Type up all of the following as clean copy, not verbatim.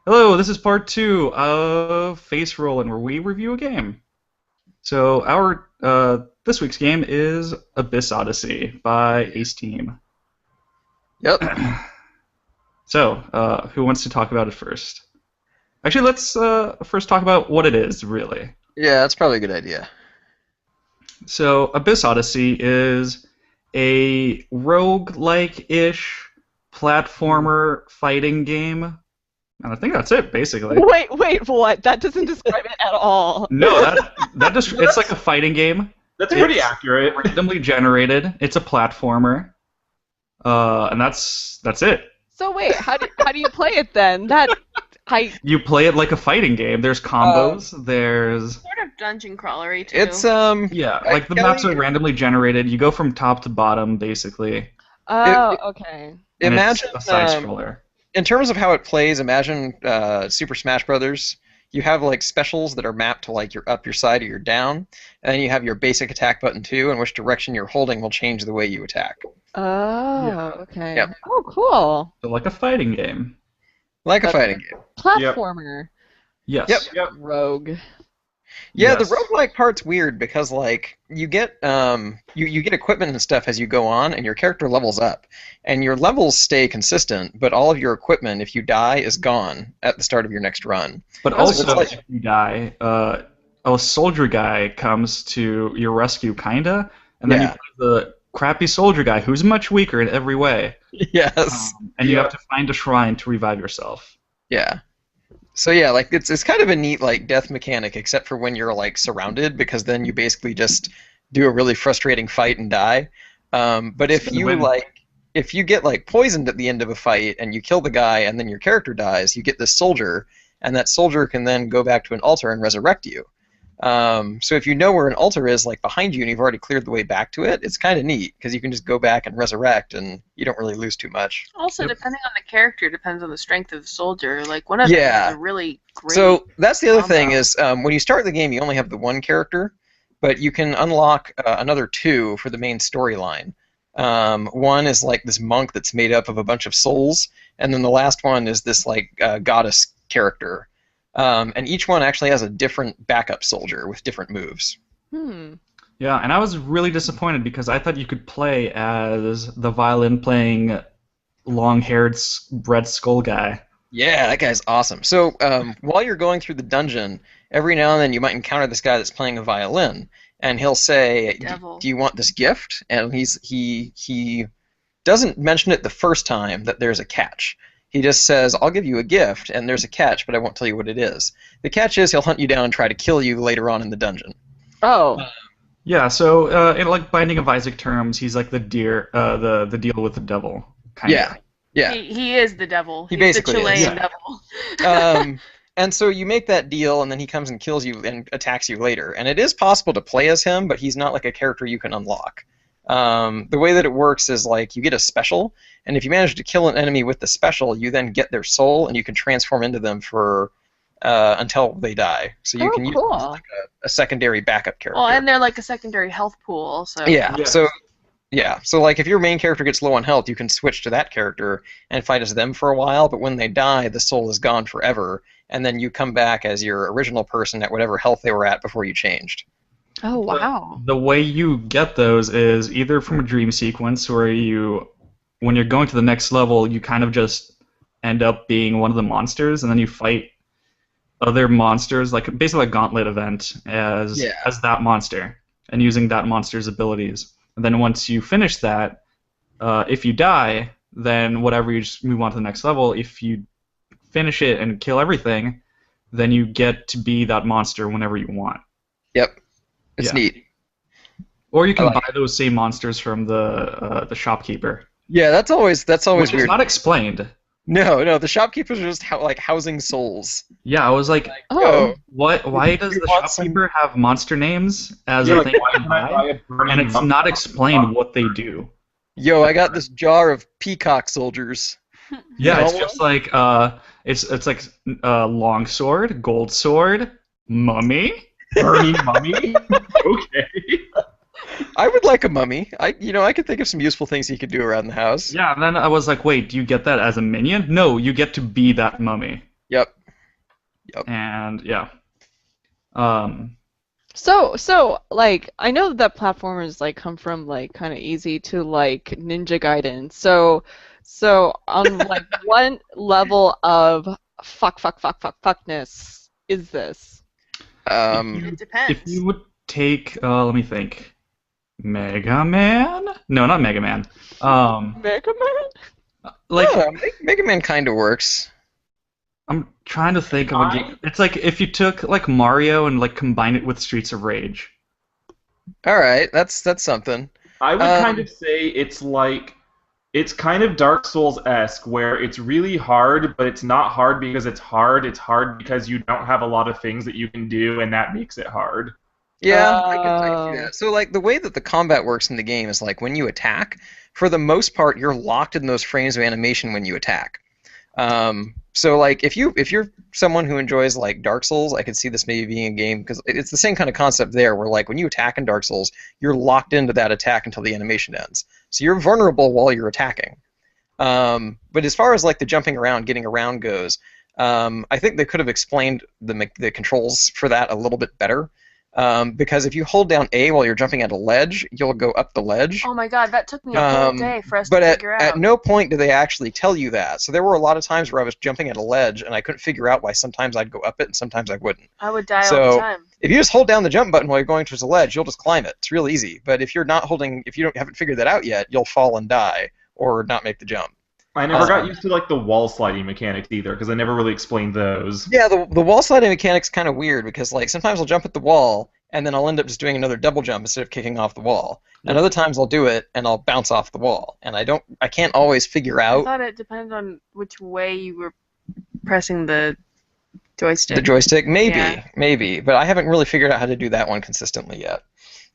Hello, this is part two of Facerollin, where we review a game. So our this week's game is Abyss Odyssey by Ace Team. Yep. So, who wants to talk about it first? Actually, let's first talk about what it is, really. Yeah, that's probably a good idea. So, Abyss Odyssey is a rogue-like-ish platformer fighting game. And I think that's it, basically. Wait, what? That doesn't describe it at all. No, that just it's like a fighting game. That's pretty It's accurate. randomly generated. It's a platformer, and that's it. So wait, how do you play it then? You play it like a fighting game. There's combos. There's Sort of dungeon crawlery too. It's yeah, like the maps are randomly generated. You go from top to bottom, basically, Okay. and Imagine it's a side scroller. in terms of how it plays. Imagine Super Smash Brothers. You have like specials that are mapped to like your up, your side, or your down, and then you have your basic attack button too, and which direction you're holding will change the way you attack. Okay. Yep. Oh, cool. So like a fighting game. Like a fighting game. Platformer. Yes. Yep. Rogue. Yeah, Yes. the roguelike part's weird because like you get you get equipment and stuff as you go on, and your character levels up, and your levels stay consistent, but all of your equipment, if you die, is gone at the start of your next run. But So also, it's like- if you die, a soldier guy comes to your rescue, kinda, and then you Yeah. play the crappy soldier guy who's much weaker in every way. Yes. And you have to find a shrine to revive yourself. Yeah. So yeah, like it's kind of a neat like death mechanic, except for when you're like surrounded, because then you basically just do a really frustrating fight and die. But if Spin the you win. if you get like poisoned at the end of a fight and you kill the guy and then your character dies, you get this soldier, and that soldier can then go back to an altar and resurrect you. So if you know where an altar is, like behind you, and you've already cleared the way back to it, it's kind of neat because you can just go back and resurrect, and you don't really lose too much. Also, Yep. depending on the character, depends on the strength of the soldier. Like one of them Yeah. is a really great. So that's the other thing combo. is when you start the game, you only have the one character, but you can unlock another two for the main storyline. One is like this monk that's made up of a bunch of souls, and then the last one is this like goddess character. And each one actually has a different backup soldier with different moves. Yeah, and I was really disappointed because I thought you could play as the violin playing long-haired red skull guy. Yeah, that guy's awesome. So while you're going through the dungeon, every now and then you might encounter this guy that's playing a violin, and he'll say, Devil. "Do you want this gift?" And he doesn't mention it the first time that there's a catch. He just says, "I'll give you a gift, and there's a catch, but I won't tell you what it is." The catch is he'll hunt you down and try to kill you later on in the dungeon. Oh. Yeah, so in like Binding of Isaac terms, he's like the the deal with the devil. Kinda. Yeah, yeah. He is the devil. He He's basically the is. Chilean Yeah. devil. And so you make that deal, and then he comes and kills you and attacks you later. And it is possible to play as him, but he's not like a character you can unlock. The way that it works is like you get a special, and if you manage to kill an enemy with the special, you then get their soul, and you can transform into them for until they die. So you Oh, can use them as cool. like a secondary backup character. Well, and they're like a secondary health pool. So Yeah. Yeah. So like if your main character gets low on health, you can switch to that character and fight as them for a while, but when they die, the soul is gone forever, and then you come back as your original person at whatever health they were at before you changed. Oh, wow. The way you get those is either from a dream sequence where when you're going to the next level, you kind of just end up being one of the monsters, and then you fight other monsters, like basically a gauntlet event as that monster, and using that monster's abilities. And then once you finish that, if you die, then whatever, you just move on to the next level. If you finish it and kill everything, then you get to be that monster whenever you want. Yep. It's Yeah. neat. Or you can I like buy those same monsters from the shopkeeper, Yeah, that's always which is weird. not explained. No, the shopkeepers are just like housing souls. Yeah, I was like, Oh. what? Why does You the want some- shopkeeper have monster names as Yeah, a like, thing why you can can't I buy buy? a burning And it's monkey? not explained what they do. Yo, I got this jar of peacock soldiers. Yeah, You it's know just like it's like long sword, gold sword, mummy. Burning mummy? Okay. I would like a mummy. I could think of some useful things you could do around the house. Yeah, and then I was like, wait, do you get that as a minion? No, you get to be that mummy. Yep. And yeah. Um, So like I know that platformers like come from like kind of easy to like Ninja Gaiden. So on like what level of fuckness is this? It if depends. you would take, let me think, Mega Man? No, not Mega Man. Mega Man? Like Yeah, Mega Man kind of works. I'm trying to think of a game. It's like if you took like Mario and like combined it with Streets of Rage. All right, that's something. I would kind of say it's kind of Dark Souls-esque, where it's really hard, but it's not hard because it's hard. It's hard because you don't have a lot of things that you can do, and that makes it hard. Yeah, I can see that. So, like, the way that the combat works in the game is like when you attack, for the most part, you're locked in those frames of animation when you attack. So, like, if you're someone who enjoys like Dark Souls, I could see this maybe being a game because it's the same kind of concept there, where like when you attack in Dark Souls, you're locked into that attack until the animation ends. So you're vulnerable while you're attacking. But as far as like the jumping around, getting around goes, I think they could have explained the controls for that a little bit better. Because if you hold down A while you're jumping at a ledge, you'll go up the ledge. Oh my god, that took me a whole day for us to But figure at out. no point do they actually tell you that. So there were a lot of times where I was jumping at a ledge and I couldn't figure out why sometimes I'd go up it and sometimes I wouldn't. I would die all So the time. if you just hold down the jump button while you're going towards a ledge, you'll just climb it. It's real easy. But if you're not if you haven't figured that out yet, you'll fall and die or not make the jump. I never got used to like the wall sliding mechanics either, because I never really explained those. Yeah, the wall sliding mechanic's kind of weird because like sometimes I'll jump at the wall and then I'll end up just doing another double jump instead of kicking off the wall. And other times I'll do it and I'll bounce off the wall. And I can't always figure I out thought it depended on which way you were pressing the joystick. the joystick. Yeah. Maybe, but I haven't really figured out how to do that one consistently yet.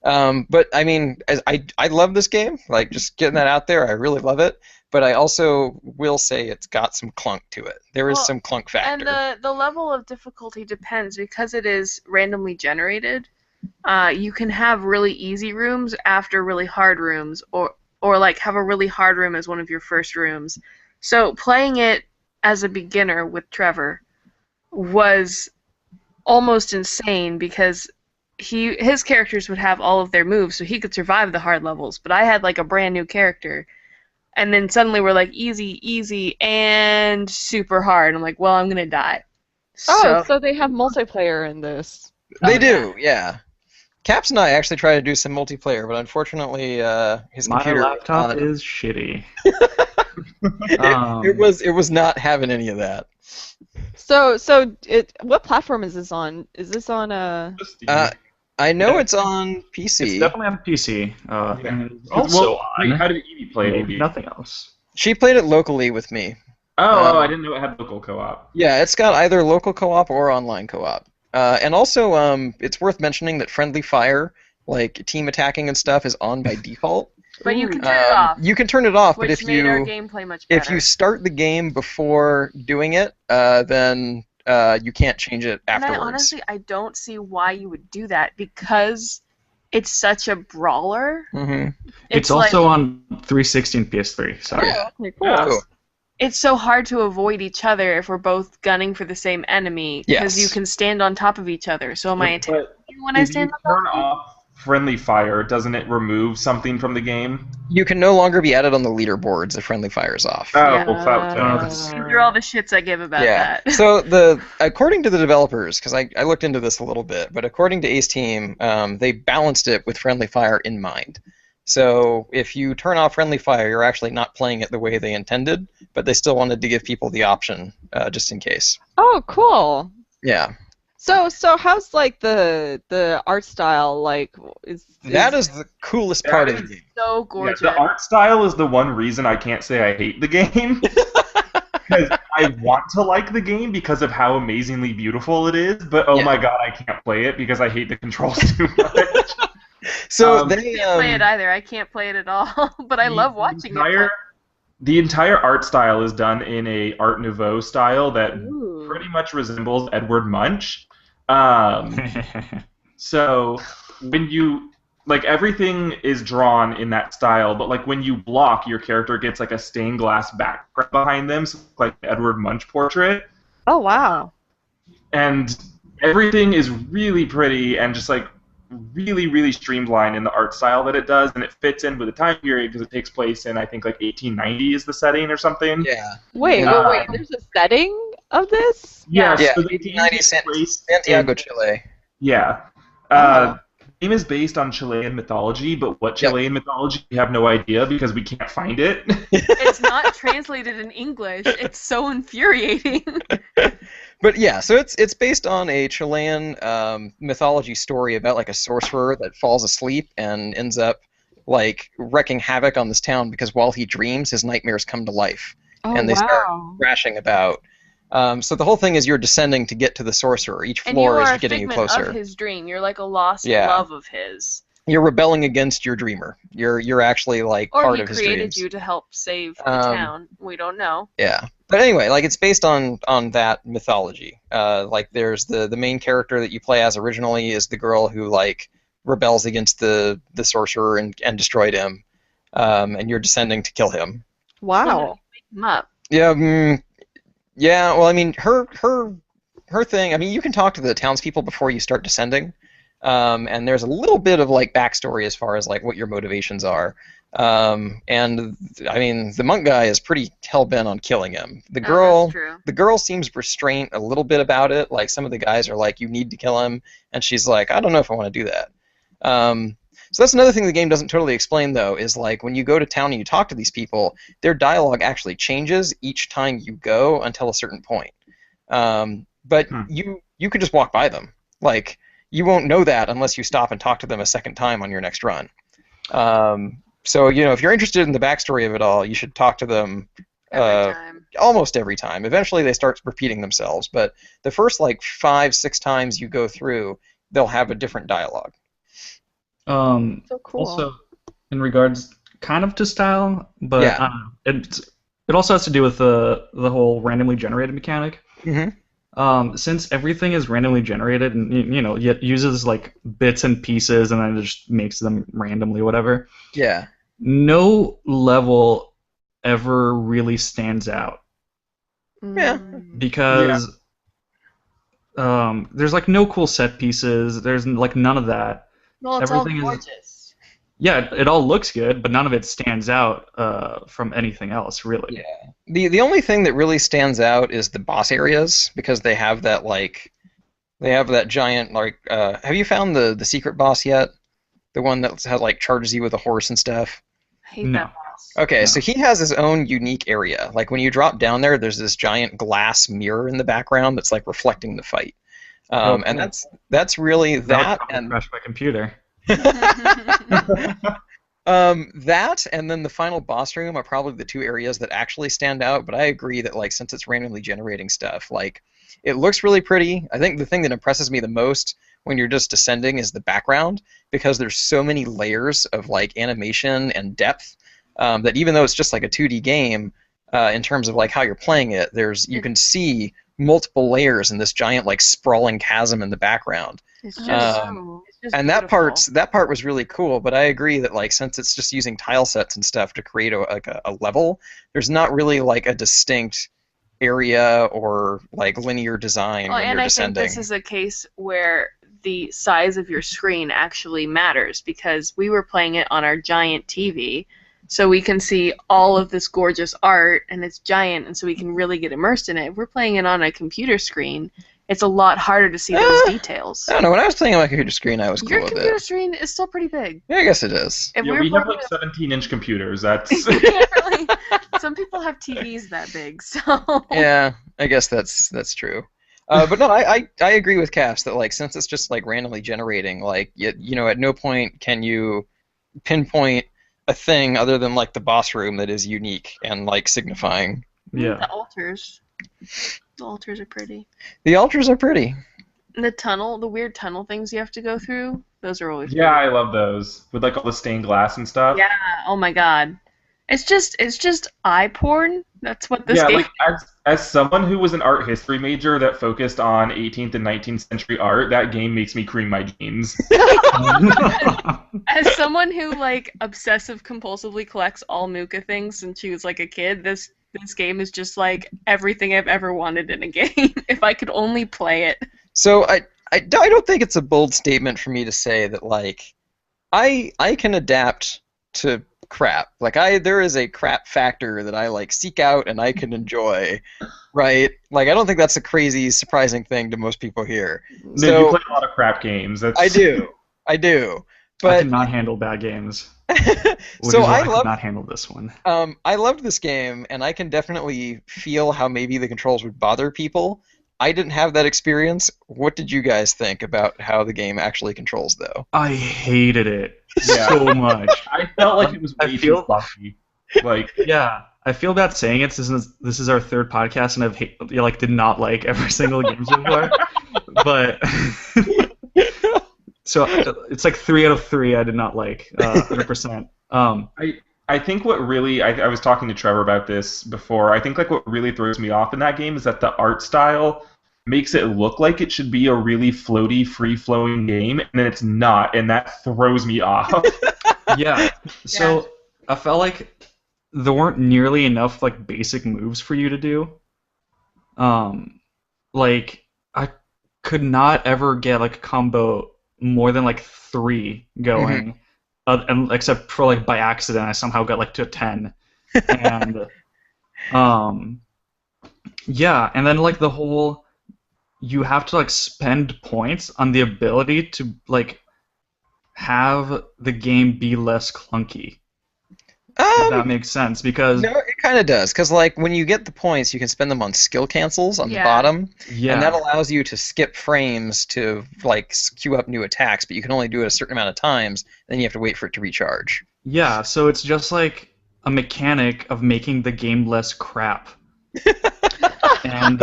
But I mean, I love this game. Like just getting that out there, I really love it. But I also will say it's got some clunk to it. There is some clunk factor. And the level of difficulty depends because it is randomly generated. You can have really easy rooms after really hard rooms, or like have a really hard room as one of your first rooms. So playing it as a beginner with Trevor was almost insane because his characters would have all of their moves, so he could survive the hard levels. But I had like a brand new character. And then suddenly we're like easy, and super hard. I'm like, well, I'm gonna die. Oh, so they have multiplayer in this. They do, yeah. Caps and I actually tried to do some multiplayer, but unfortunately, his My computer laptop is shitty. it was not having any of that. So what platform is this on? Is this on I know it's on PC. It's definitely on PC. And it's Well, also wait, on how did Evie play it? maybe nothing else. She played it locally with me. I didn't know it had local co-op. Yeah, it's got either local co-op or online co-op. And also, it's worth mentioning that friendly fire, like team attacking and stuff, is on by default. But you can turn it off. You can turn it off, Which but made our gameplay much better. if you start the game before doing it, then you can't change it afterwards. And honestly, I don't see why you would do that because it's such a brawler. Mm-hmm. It's also on 360 and PS3. Sorry. Yeah. Okay, cool. Cool. It's so hard to avoid each other if we're both gunning for the same enemy because Yes. you can stand on top of each other. So am I attacking But you when I if stand you on turn top of you? off friendly fire, doesn't it remove something from the game? You can no longer be added on the leaderboards if friendly fire is off. Oh, Yeah. well, These are all the shits I give about Yeah. that. So according to the developers, because I looked into this a little bit, but according to Ace Team, they balanced it with friendly fire in mind. So if you turn off friendly fire, you're actually not playing it the way they intended, but they still wanted to give people the option just in case. Oh, cool. Yeah. So how's like the art style like? That is the coolest part of the game. So Yeah, gorgeous. the art style is the one reason I can't say I hate the game. Because I want to like the game because of how amazingly beautiful it is, but oh Yeah. my god, I can't play it because I hate the controls too much. So Um, they I can't play it either. I can't play it at all, but I love watching it. The entire art style is done in a Art Nouveau style that Ooh. pretty much resembles Edward Munch. So when you like everything is drawn in that style, but like when you block, your character gets like a stained glass background behind them, so like the Edward Munch portrait. Oh wow. And everything is really pretty and just like really, really streamlined in the art style that it does, and it fits in with the time period because it takes place in, I think, like 1890 is the setting or something. Yeah. Wait, Uh, there's a setting of this? Yes, Yeah, so the 1890 game takes place Santiago, in, Chile. yeah. Oh. The game is based on Chilean mythology, but what Yep. Chilean mythology, we have no idea because we can't find it. It's not translated in English. It's so infuriating. But yeah, so it's based on a Chilean mythology story about like a sorcerer that falls asleep and ends up like wrecking havoc on this town because while he dreams, his nightmares come to life Oh and they start wow. crashing about. So the whole thing is you're descending to get to the sorcerer. Each And you floor are is a getting you figment closer. of his dream. You're like a lost Yeah. love of his. You're rebelling against your dreamer. You're actually like Or part he of his created dreams. you to help save the Um, town. We don't know. Yeah, but anyway, like it's based on that mythology. Like there's the main character that you play as originally is the girl who like rebels against the sorcerer and destroyed him, and you're descending to kill him. Wow. Him up. Yeah, yeah. Well, I mean, her thing. I mean, you can talk to the townspeople before you start descending, and there's a little bit of like backstory as far as like what your motivations are. And I mean, the monk guy is pretty hell bent on killing him. The girl, That's true. the girl seems restrained a little bit about it. Like some of the guys are like, "You need to kill him," and she's like, "I don't know if I want to do that." So that's another thing the game doesn't totally explain, though, is like when you go to town and you talk to these people, their dialogue actually changes each time you go until a certain point. But you could just walk by them. Like you won't know that unless you stop and talk to them a second time on your next run. So you know, if you're interested in the backstory of it all, you should talk to them Every time. almost every time. Eventually, they start repeating themselves, but the first like 5-6 times you go through, they'll have a different dialogue. So cool. Also, in regards kind of to style, but Yeah. it also has to do with the whole randomly generated mechanic. Mm-hmm. Since everything is randomly generated and you know it uses like bits and pieces and then it just makes them randomly whatever. Yeah. No level ever really stands out Yeah. because there's like no cool set pieces. There's like none of that. Well, it's everything is- all gorgeous. Yeah, it all looks good, but none of it stands out from anything else, really. Yeah. The only thing that really stands out is the boss areas because they have that giant like have you found the secret boss yet? The one that has like charges you with a horse and stuff? I hate No. that boss. Okay, No. so he has his own unique area. Like when you drop down there, there's this giant glass mirror in the background that's like reflecting the fight. Oh, And cool. that's really that would and crash my computer. that and then the final boss room are probably the two areas that actually stand out. But I agree that like since it's randomly generating stuff, like it looks really pretty. I think the thing that impresses me the most when you're just descending is the background because there's so many layers of like animation and depth that even though it's just like a 2D game, in terms of like how you're playing it, you can see multiple layers in this giant like sprawling chasm in the background. It's just, it's just And beautiful. that part was really cool, but I agree that like since it's just using tile sets and stuff to create a level, there's not really like a distinct area or like linear design Well, when and you're I descending. think this is a case where the size of your screen actually matters because we were playing it on our giant TV, so we can see all of this gorgeous art and it's giant, and so we can really get immersed in it. If we're playing it on a computer screen, it's a lot harder to see those details. I don't know. When I was playing on my computer screen, I was cool Your with computer it. screen is still pretty big. Yeah, I guess it is. If Yeah, we we were have playing like 17-inch computers. That's Really? Some people have TVs that big, so Yeah, I guess that's true. But no, I agree with Cass that like since it's just like randomly generating, like you know, at no point can you pinpoint a thing other than like the boss room that is unique and like signifying. Yeah. The altars are pretty. The altars are pretty. And the weird tunnel things you have to go through, those are always yeah, I love those with like all the stained glass and stuff. Yeah, oh my god. It's just eye porn. That's what this Yeah, game like as someone who was an art history major that focused on 18th and 19th century art, that game makes me cream my jeans. As someone who like obsessive compulsively collects all Muka things since she was like a kid, this this game is just like everything I've ever wanted in a game. If I could only play it. So I don't think it's a bold statement for me to say that like I can adapt to crap. Like there is a crap factor that I like seek out and I can enjoy, right? Like I don't think that's a crazy surprising thing to most people here. No, So you play a lot of crap games. That's... I do. I But cannot handle bad games. Which so is why I could love not handle this one. I loved this game, and I can definitely feel how maybe the controls would bother people. I didn't have that experience. What did you guys think about how the game actually controls, though? I hated it Yeah. so much. I felt like it was I way feel- too fluffy. Like, Yeah, I feel bad saying it. This is our third podcast, and did not like every single game so far. But so it's like 3 out of 3 I did not like 100%. I think what really I was talking to Trevor about this before. I think like what really throws me off in that game is that the art style makes it look like it should be a really floaty, free-flowing game, and then it's not, and that throws me off. Yeah. So I felt like there weren't nearly enough like basic moves for you to do. Like I could not ever get like a combo more than like 3 going, and except for like by accident I somehow got like to 10, and yeah, and then like the whole you have to like spend points on the ability to like have the game be less clunky. If that makes sense, because No, it kind of does, because like when you get the points, you can spend them on skill cancels on the Yeah. bottom, yeah, and that allows you to skip frames to like queue up new attacks, but you can only do it a certain amount of times, then you have to wait for it to recharge. yeah, so it's just like a mechanic of making the game less crap. And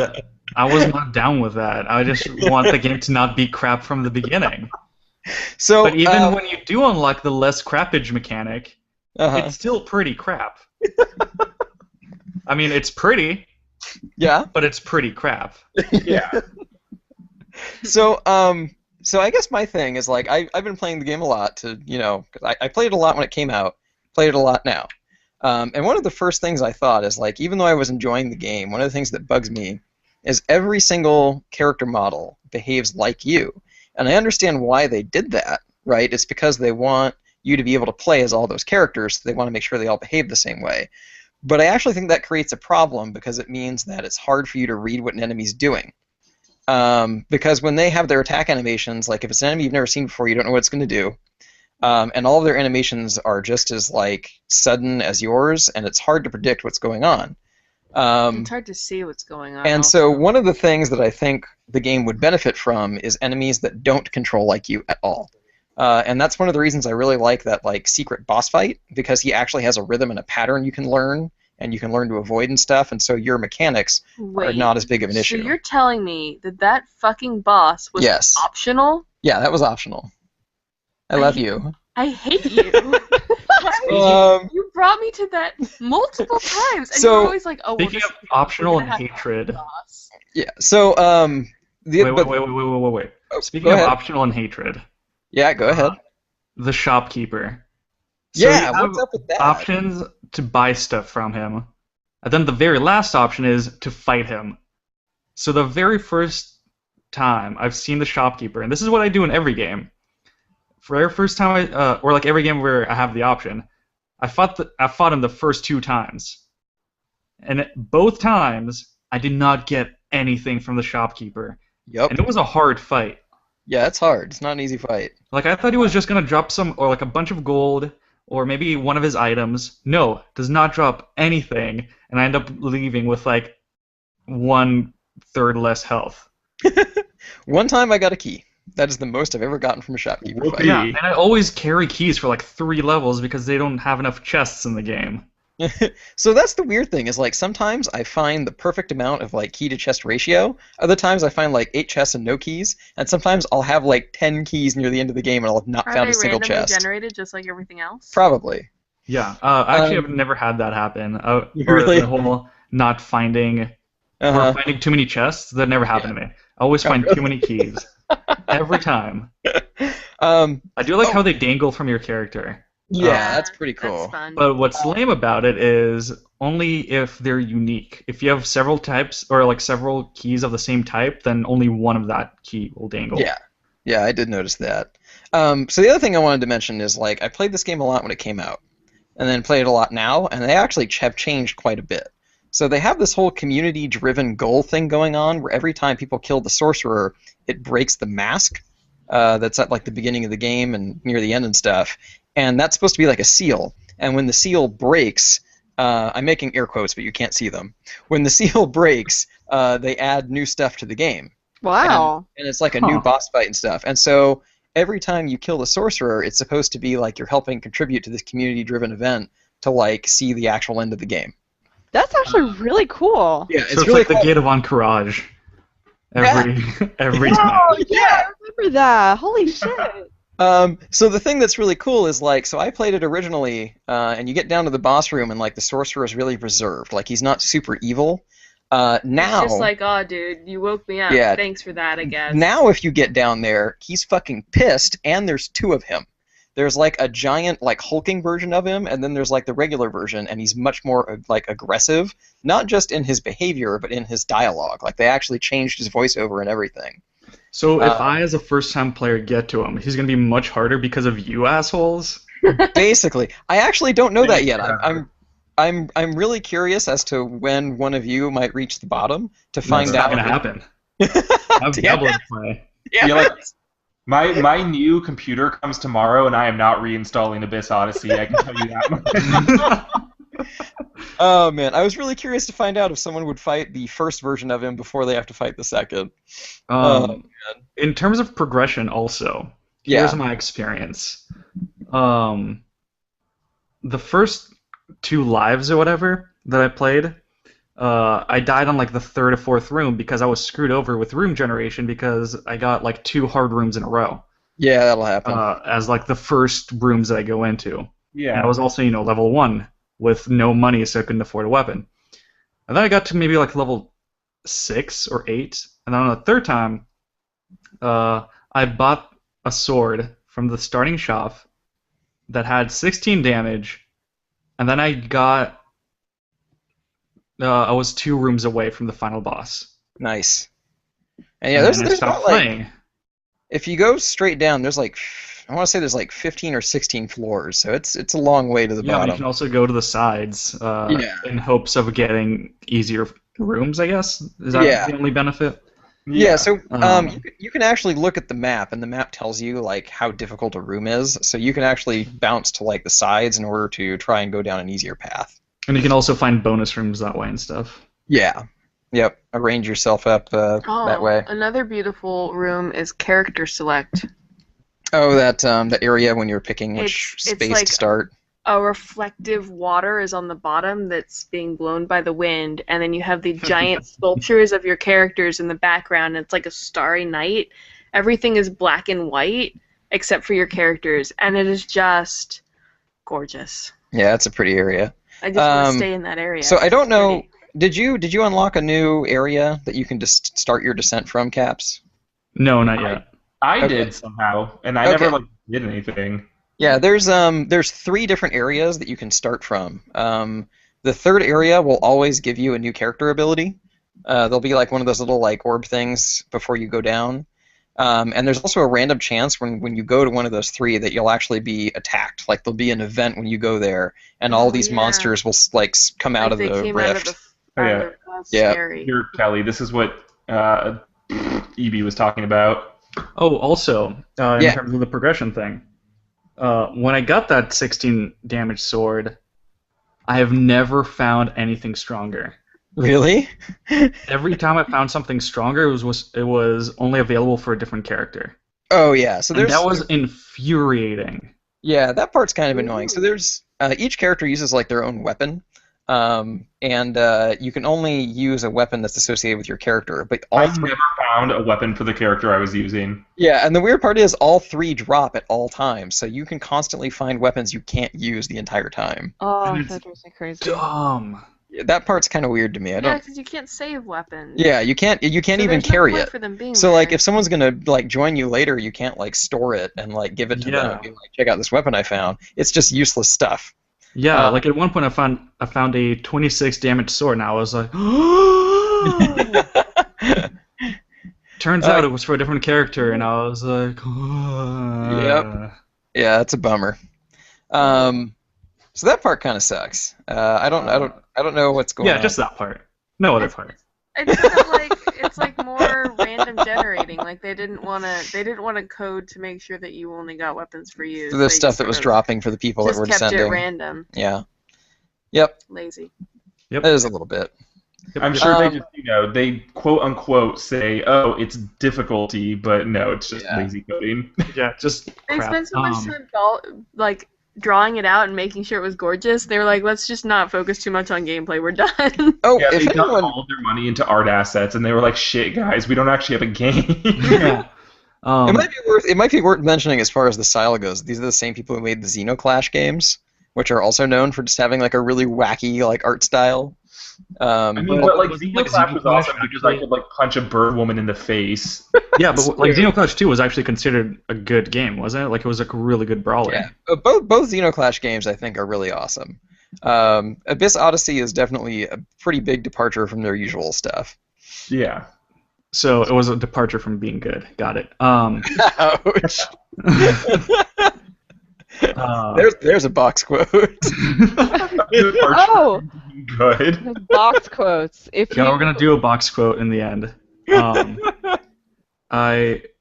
I was not down with that. I just want the game to not be crap from the beginning. So, But even when you do unlock the less crappage mechanic, it's still pretty crap. I mean, it's pretty, yeah. but it's pretty crap. Yeah. So, so I guess my thing is like I've been playing the game a lot to, you know, 'cause I played it a lot when it came out, played it a lot now. And one of the first things I thought is like, even though I was enjoying the game, one of the things that bugs me is every single character model behaves like you. And I understand why they did that, right? It's because they want you to be able to play as all those characters, so they want to make sure they all behave the same way. But I actually think that creates a problem because it means that it's hard for you to read what an enemy's doing. Because when they have their attack animations, like if it's an enemy you've never seen before, you don't know what it's going to do. And all of their animations are just as like sudden as yours, and it's hard to predict what's going on. It's hard to see what's going on. And so one of the things that I think the game would benefit from is enemies that don't control like you at all. And that's one of the reasons I really like that like secret boss fight, because he actually has a rhythm and a pattern you can learn, and you can learn to avoid and stuff, and so your mechanics are not as big of an issue. So you're telling me that fucking boss was Yes. optional? Yeah, that was optional. I love you. I hate you. You brought me to that multiple times, and So, you're always like, "Oh, well, Speaking this of optional we're and gonna have hatred, boss." Yeah. So wait. Speaking go of ahead. optional and hatred, Yeah, go ahead. the shopkeeper. So Yeah, you have what's up with that? options to buy stuff from him, and then the very last option is to fight him. So the very first time I've seen the shopkeeper, and this is what I do in every game. For every first time or like every game where I have the option, I fought him the first 2 times, and both times I did not get anything from the shopkeeper, Yep. and it was a hard fight. Yeah, it's hard. It's not an easy fight. Like I thought he was just gonna drop some or like a bunch of gold or maybe one of his items. No, does not drop anything, and I end up leaving with like 1/3 less health. One time I got a key. That is the most I've ever gotten from a shopkeeper Whoopee. fight. Yeah, and I always carry keys for like 3 levels because they don't have enough chests in the game. So that's the weird thing is like sometimes I find the perfect amount of like key to chest ratio. Other times I find like 8 chests and no keys, and sometimes I'll have like 10 keys near the end of the game and I'll have not Are found they a single randomly chest. generated just like everything else? Probably. Yeah, actually I've never had that happen. Or Really? the whole not finding Uh-huh. or finding too many chests, that never happened to me. I always find too many keys. Every time. I do like how they dangle from your character. Yeah, that's pretty That's cool. fun. But what's lame about it is only if they're unique. If you have several types or like several keys of the same type, then only one of that key will dangle. Yeah. Yeah, I did notice that. So the other thing I wanted to mention is like I played this game a lot when it came out, and then played it a lot now, and they actually have changed quite a bit. So they have this whole community-driven goal thing going on, where every time people kill the sorcerer, it breaks the mask that's at like the beginning of the game and near the end and stuff, and that's supposed to be like a seal. And when the seal breaks, I'm making air quotes, but you can't see them. When the seal breaks, they add new stuff to the game. Wow. And it's like a new Huh. boss fight and stuff. And so every time you kill the sorcerer, it's supposed to be like you're helping contribute to this community-driven event to like see the actual end of the game. That's actually really cool. Yeah, So it's like the Gate of Encourage. Every time. Oh, yeah, I remember that. Holy shit. So the thing that's really cool is like, so I played it originally, and you get down to the boss room, and like the sorcerer is really reserved, like he's not super evil. Now, It's just like, oh, dude, you woke me up. Yeah. Thanks for that, I guess. now if you get down there, he's fucking pissed, and there's two of him. There's like a giant like hulking version of him, and then there's like the regular version, and he's much more like aggressive, not just in his behavior, but in his dialogue. Like they actually changed his voiceover and everything. So if I, as a first-time player, get to him, he's gonna be much harder because of you assholes. Basically, I actually don't know that yet. Yeah. I'm really curious as to when one of you might reach the bottom to find That's out. not gonna happen. I'm Damn doubling it. play. Yeah. Yeah, like, my new computer comes tomorrow, and I am not reinstalling Abyss Odyssey. I can tell you that much. Oh man, I was really curious to find out if someone would fight the first version of him before they have to fight the second. In terms of progression, also, Yeah. here's my experience. The first 2 lives or whatever that I played, I died on like the 3rd or 4th room because I was screwed over with room generation because I got like 2 hard rooms in a row Yeah, that'll happen. as like the first rooms that I go into. And Yeah. I was also, level 1 with no money, so I couldn't afford a weapon. And then I got to maybe like level 6 or 8, and then on the 3rd time, I bought a sword from the starting shop that had 16 damage, and then I was 2 rooms away from the final boss. Nice. And yeah, And there's then I not stopped like, playing. if you go straight down, there's like, I want to say there's like 15 or 16 floors, so it's a long way to the Yeah, but you bottom. can also go to the sides Yeah. in hopes of getting easier rooms, I guess. Is that Yeah. the only benefit? Yeah, so Um, you can actually look at the map, and the map tells you like how difficult a room is. So you can actually bounce to like the sides in order to try and go down an easier path. And you can also find bonus rooms that way and stuff. Yeah. Yep. Arrange yourself up that way. Another beautiful room is character select. Oh, that area when you're picking which It's space like to start. A reflective water is on the bottom that's being blown by the wind, and then you have the giant sculptures of your characters in the background. It's like a starry night. Everything is black and white except for your characters, and it is just gorgeous. Yeah, that's a pretty area. I just want to stay in that area. So I don't It's know. pretty. Did you unlock a new area that you can just start your descent from, Caps? No, not yet. I Okay. did somehow, and I Okay. never did anything. Yeah, there's 3 different areas that you can start from. The 3rd area will always give you a new character ability. There'll be like one of those little like orb things before you go down. And there's also a random chance when you go to one of those 3 that you'll actually be attacked. Like there'll be an event when you go there, and all Oh, these yeah. monsters will like come out Like of they the came rift. out of the Oh, yeah. that's Yeah. scary. Here, Kelly, this is what Evie was talking about. Oh, also, in Yeah. terms of the progression thing, when I got that 16 damage sword, I have never found anything stronger. Really? Every time I found something stronger, it was only available for a different character. Oh yeah. So And there's that was infuriating. Yeah, that part's kind of annoying. So there's each character uses like their own weapon, and you can only use a weapon that's associated with your character. But all I three, never found a weapon for the character I was using. yeah, and the weird part is all 3 drop at all times, so you can constantly find weapons you can't use the entire time. Oh, And it's that drives me crazy. Dumb. That part's kind of weird to me. I Yeah, don't. because you can't save weapons. Yeah, you can't So even there's carry no point it. for them being So like, there. if someone's gonna like join you later, you can't like store it and like give it to them Yeah. and be like, check out this weapon I found. It's just useless stuff. Yeah, Uh, like at one point I found a 26 damage sword, and I was like, turns out it was for a different character, and I was like, Yep. Yeah, that's a bummer. So that part kind of sucks. I don't know what's going on. Yeah, just that part. No other part. It's sort of like it's like more random generating. Like they didn't want to code to make sure that you only got weapons for use. the They stuff just that was sort of dropping for the people that just were kept sending. it random. Yeah. Yep. Lazy. Yep. That is a little bit. I'm sure they Um, just, they quote unquote say, "Oh, it's difficulty," but no, it's just Yeah. lazy coding. Yeah, just They crap. spent so much time like drawing it out and making sure it was gorgeous. They were like, let's just not focus too much on gameplay. We're done. Oh, Yeah, if they dumped anyone, all of their money into art assets, and they were like, "Shit, guys, we don't actually have a game." Yeah. it might be worth mentioning as far as the style goes. These are the same people who made the Xenoclash games, which are also known for just having like a really wacky like art style. I mean, But but like was it like Xenoclash was Xenoclash awesome because I actually? could like punch a bird woman in the face. Yeah, but like Xenoclash 2 was actually considered a good game, wasn't it? Like it was like a really good brawler. Yeah, both Xenoclash games I think are really awesome. Abyss Odyssey is definitely a pretty big departure from their usual stuff. Yeah. So it was a departure from being good. Got it. Ouch. Uh, There's a box quote. Oh, Good. box quotes. If yeah, you we're gonna do a box quote in the end.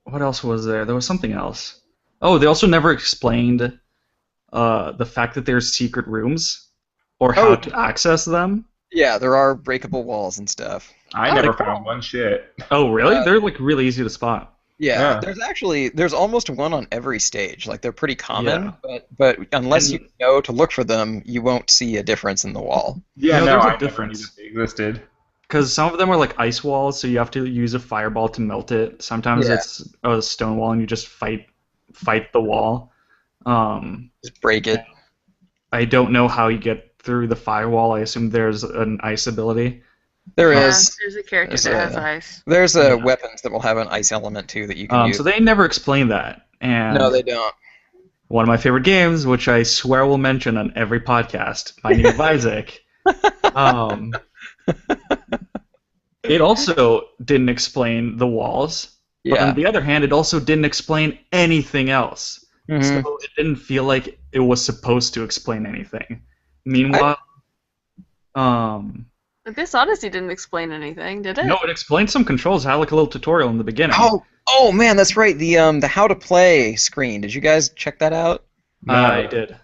What else was there? There was something else. Oh, they also never explained the fact that there's secret rooms or how to access them. Yeah, there are breakable walls and stuff. I Oh, never cool. found one shit. Oh, really? They're like really easy to spot. Yeah, Yeah. there's almost one on every stage. Like they're pretty common, Yeah. but unless And- you know to look for them, you won't see a difference in the wall. Yeah, No, no, there's a I never difference. knew that they existed. Because some of them are like ice walls, so you have to use a fireball to melt it. Sometimes Yeah. it's a stone wall, and you just fight the wall. Just break it. I don't know how you get through the firewall. I assume there's an ice ability. There Yeah, is. there's a character there's that has a- ice. There's Yeah. weapons that will have an ice element too that you can use. So they never explain that. And No, they don't. one of my favorite games, which I swear will mention on every podcast, Binding of Isaac. It also didn't explain the walls. But Yeah. on the other hand, it also didn't explain anything else. Mhm. So it didn't feel like it was supposed to explain anything. Meanwhile, This Odyssey didn't explain anything, did it? no, it explained some controls. It had like a little tutorial in the beginning. Oh man, that's right. The how to play screen. Did you guys check that out? I did.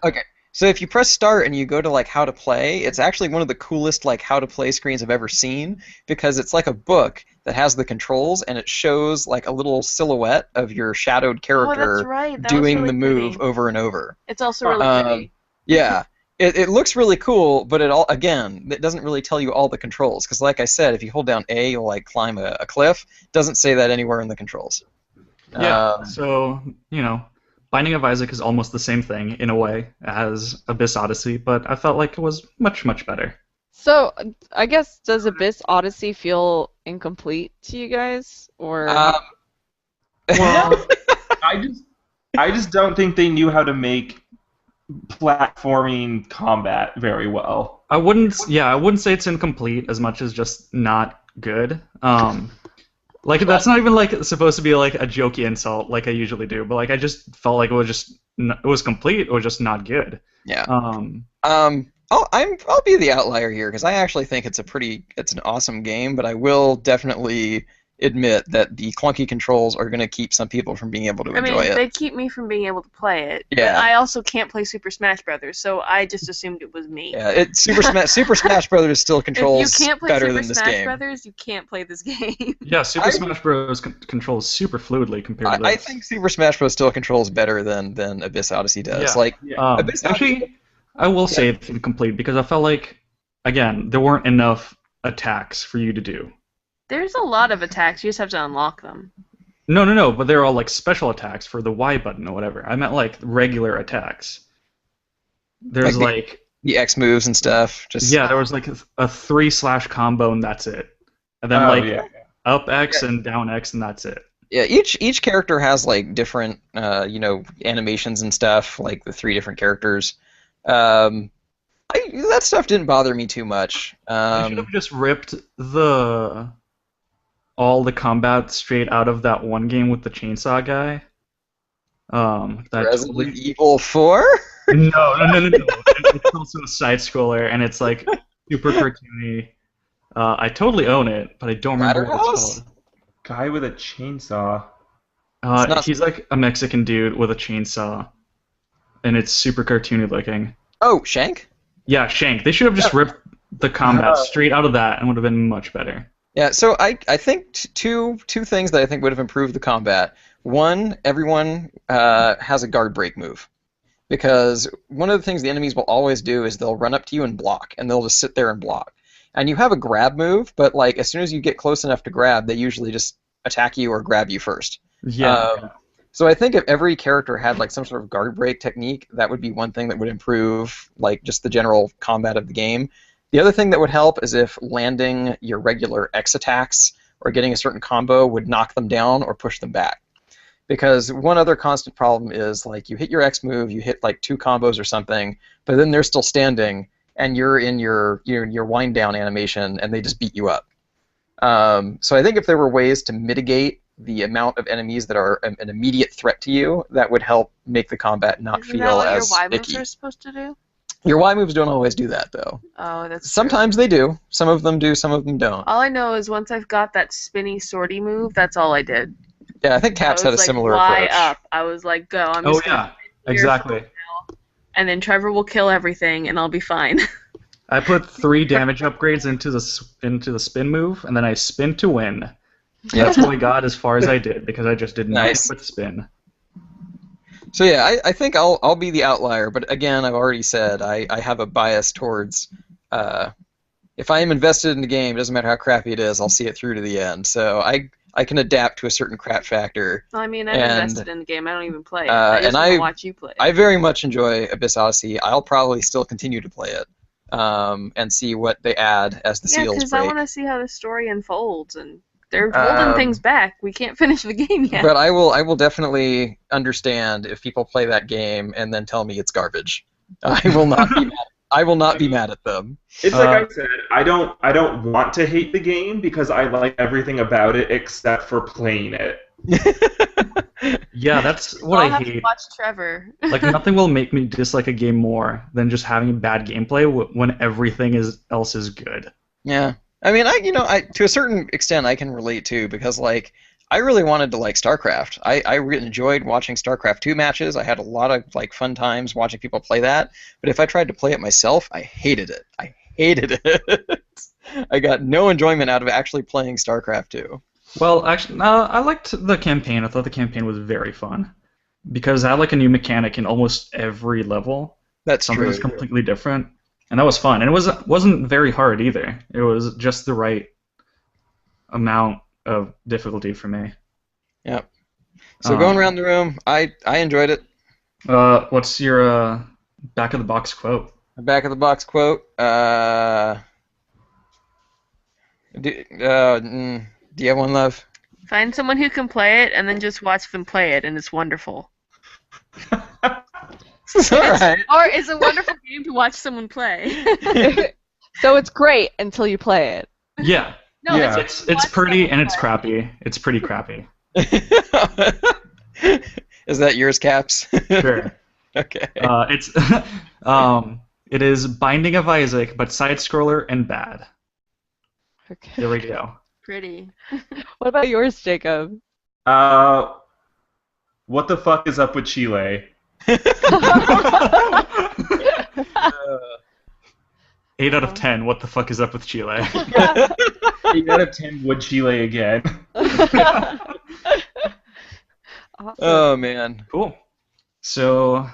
So if you press start and you go to like how to play, it's actually one of the coolest like how to play screens I've ever seen because it's like a book that has the controls and it shows like a little silhouette of your shadowed Oh, character that's right. That was doing really the move pretty. over and over. It's also really pretty. Yeah. It looks really cool, but it doesn't really tell you all the controls because like I said, if you hold down A, you'll like climb a cliff. Doesn't say that anywhere in the controls. Yeah. So, Binding of Isaac is almost the same thing in a way as Abyss Odyssey, but I felt like it was much, much better. So, I guess, does Abyss Odyssey feel incomplete to you guys? Or Well, I just don't think they knew how to make platforming combat very well. I wouldn't say it's incomplete as much as just not good. Like that's not even like supposed to be like a jokey insult like I usually do, but like I just felt like it was complete or just not good. Yeah. Um, I'll be the outlier here because I actually think it's an awesome game, but I will definitely admit that the clunky controls are going to keep some people from being able to enjoy it. They keep me from being able to play it. Yeah. But I also can't play Super Smash Brothers, so I just assumed it was me. Yeah, Super Smash Brothers still controls If you can't play better Super than this Smash game. Brothers, you can't play this game. yeah, Super Smash Bros. Controls super fluidly compared to this. I think Super Smash Bros. Still controls better than Abyss Odyssey does. Yeah. Like Abyss Odyssey. Actually, I will say it's incomplete because I felt like, again, there weren't enough attacks for you to do. There's a lot of attacks. You just have to unlock them. No, but they're all like special attacks for the Y button or whatever. I meant like regular attacks. There's Like The X moves and stuff. Just Yeah, there was like a 3 slash combo and that's it. And then Oh, like yeah. up X and down X and that's it. yeah, each character has like different animations and stuff, like the 3 different characters. Um, that stuff didn't bother me too much. I should have just ripped all the combat straight out of that one game with the chainsaw guy. That Resident Evil 4? No. It's also a side scroller and it's like super cartoony. I totally own it, but I don't remember what it's Splatterhouse? called. Guy with a chainsaw. not- He's like a Mexican dude with a chainsaw, and it's super cartoony looking. Oh, Shank? Yeah, Shank. They should have just ripped the combat straight out of that and would have been much better. Yeah, so I think two things that I think would have improved the combat. One, everyone has a guard break move. Because one of the things the enemies will always do is they'll run up to you and block, and they'll just sit there and block. And you have a grab move, but like as soon as you get close enough to grab, they usually just attack you or grab you first. Yeah. So I think if every character had like some sort of guard break technique, that would be one thing that would improve like just the general combat of the game. The other thing that would help is if landing your regular X attacks or getting a certain combo would knock them down or push them back. Because one other constant problem is like you hit your X move, you hit like 2 combos or something, but then they're still standing and you're in your wind down animation and they just beat you up. So I think if there were ways to mitigate the amount of enemies that are an immediate threat to you, that would help make the combat not Isn't that feel what as your Y moves icky. are supposed to do? Your Y moves don't always do that though. Oh, that's true. Sometimes they do. Some of them do. Some of them don't. All I know is once I've got that spinny sortie move, that's all I did. Yeah, I think Caps I had was a like, similar fly approach. up. I was like, go. I'm Oh just gonna yeah, sit here exactly. and then Trevor will kill everything, and I'll be fine. I put 3 damage upgrades into the spin move, and then I spin to win. That's what I got as far as I did because I just did nothing Nice. but spin. So yeah, I think I'll be the outlier, but again, I've already said I have a bias towards if I am invested in the game, it doesn't matter how crappy it is, I'll see it through to the end. So I can adapt to a certain crap factor. I mean, I'm And, invested in the game. I don't even play it. uh, I just and want I- to watch you play it. I very much enjoy Abyss Odyssey. I'll probably still continue to play it and see what they add as the Yeah, seals because I break. want to see how the story unfolds, and they're holding things back. We can't finish the game yet. But I will definitely understand if people play that game and then tell me it's garbage. I will not be mad. I will not be mad at them. It's like I said, I don't want to hate the game because I like everything about it except for playing it. Yeah, that's what I'll I have to hate. watch Trevor. Like nothing will make me dislike a game more than just having bad gameplay when everything else is good. Yeah, I mean, I to a certain extent I can relate too because like I really wanted to like StarCraft. I really enjoyed watching StarCraft 2 matches. I had a lot of like fun times watching people play that. But if I tried to play it myself, I hated it. I hated it. I got no enjoyment out of actually playing StarCraft 2. Well, actually, no, I liked the campaign. I thought the campaign was very fun because I had like a new mechanic in almost every level. That's Something true. was completely different, and that was fun. And it wasn't very hard either. It was just the right amount of difficulty for me. Yep. So going around the room, I enjoyed it. What's your back of the box quote? A back of the box quote. Do you have one, Love? Find someone who can play it, and then just watch them play it, and it's wonderful. All right. Or it's a wonderful game to watch someone play. So it's great until you play it. Yeah, No, Yeah. it's it's watch pretty someone and it's play. crappy. It's pretty crappy. Is that yours, Caps? Sure. Okay. It's it is Binding of Isaac, but side scroller and bad. Okay. There we go. Pretty. What about yours, Jacob? What the fuck is up with Chile? 8 out of 10. What the fuck is up with Chile? 8 out of 10 would Chile again. Awesome. Oh man. Cool. So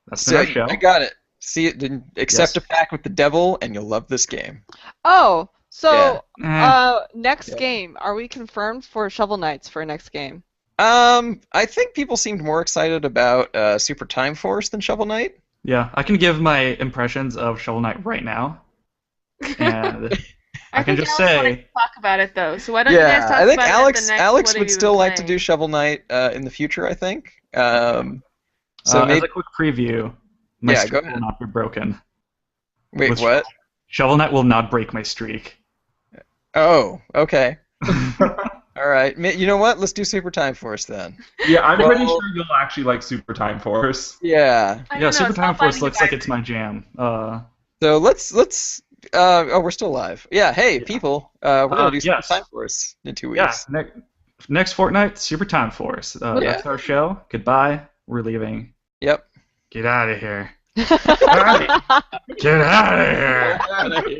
that's been our show. I got it. See it. Didn't accept Yes. a pact with the devil, and you'll love this game. Oh, so Eh, next Yeah. game. Are we confirmed for Shovel Knights for next game? I think people seemed more excited about Super Time Force than Shovel Knight. Yeah, I can give my impressions of Shovel Knight right now, and I can think just Alex wanted say, to talk about it though. So why don't you guys Yeah, talk I think about Alex it at the next Alex What Have would You still Been like to do Playing? Shovel Knight in the future, I think. So as maybe a quick preview, my yeah, go streak will ahead. not be broken. Wait, With what? Shovel Knight will not break my streak. Oh, okay. All right. You know what? Let's do Super Time Force then. Yeah, I'm pretty Well- sure you'll actually like Super Time Force. Yeah. I Yeah, don't know, Super it's Time not Force binding looks like to it's my jam. So let's. Oh, we're still live. Yeah. Hey, Yeah. people. We're gonna do Super Yes. Time Force in 2 Yeah, weeks. next fortnight, Super Time Force. Yeah. That's our show. Goodbye. We're leaving. Yep. Get out of here. Get out of here. Outta here.